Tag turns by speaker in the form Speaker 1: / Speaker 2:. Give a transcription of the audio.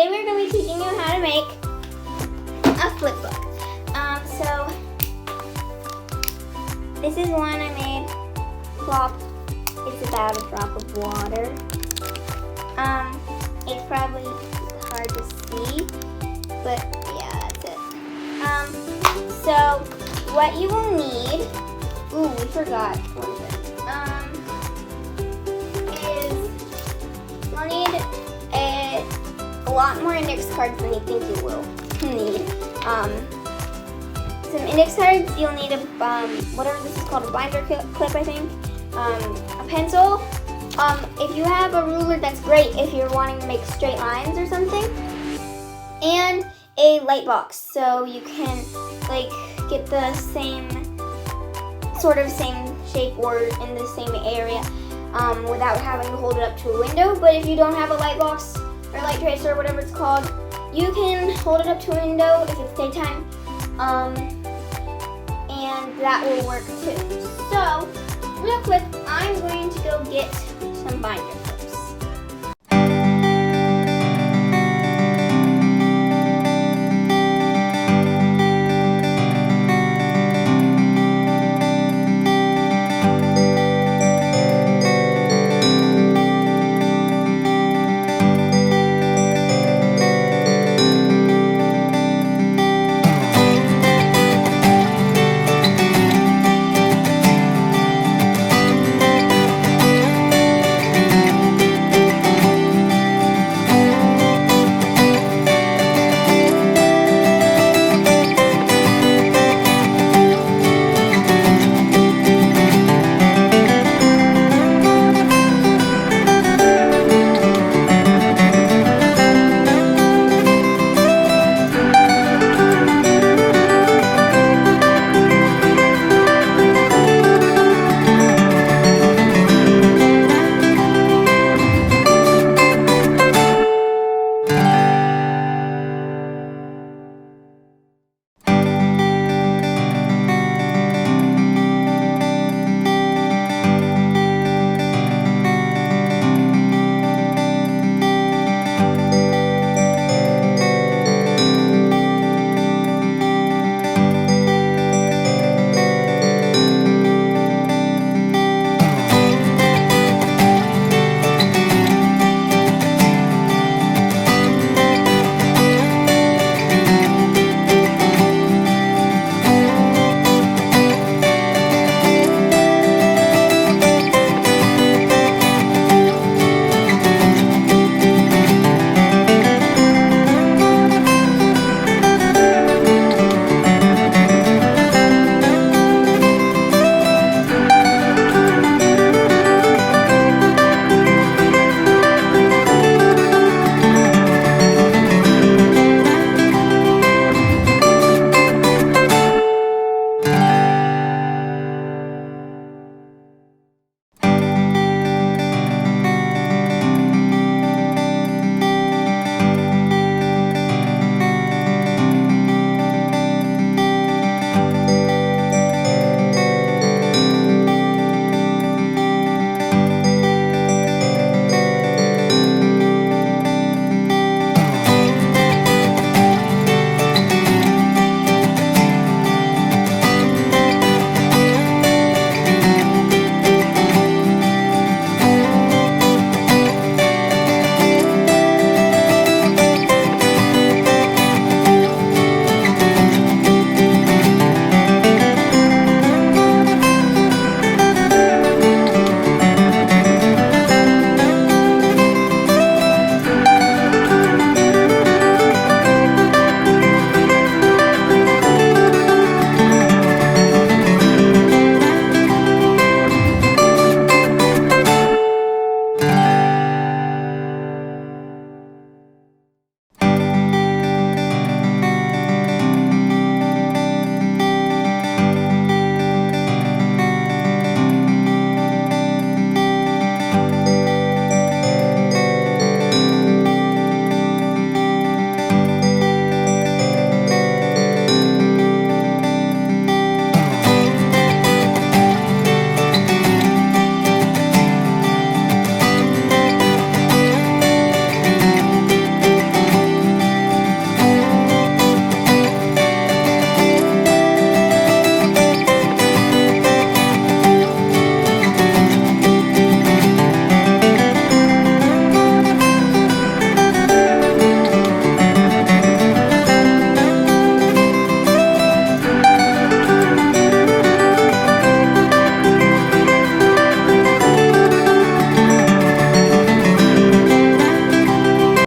Speaker 1: today we're going to be teaching you how to make a flip book. So this is one I made. Plop. It's about a drop of water. It's probably hard to see, but yeah, that's it. So what you will need, ooh, we forgot one thing. Is you'll need a lot more index cards than you think you will need. Some index cards, you'll need a whatever this is called, a binder clip, I think. A pencil. If you have a ruler, that's great if you're wanting to make straight lines or something. And a light box, so you can like get the same shape or in the same area without having to hold it up to a window. But if you don't have a light box or light tracer or whatever it's called, you can hold it up to a window if it's daytime, and that will work too. So real quick, I'm going to go get some binders.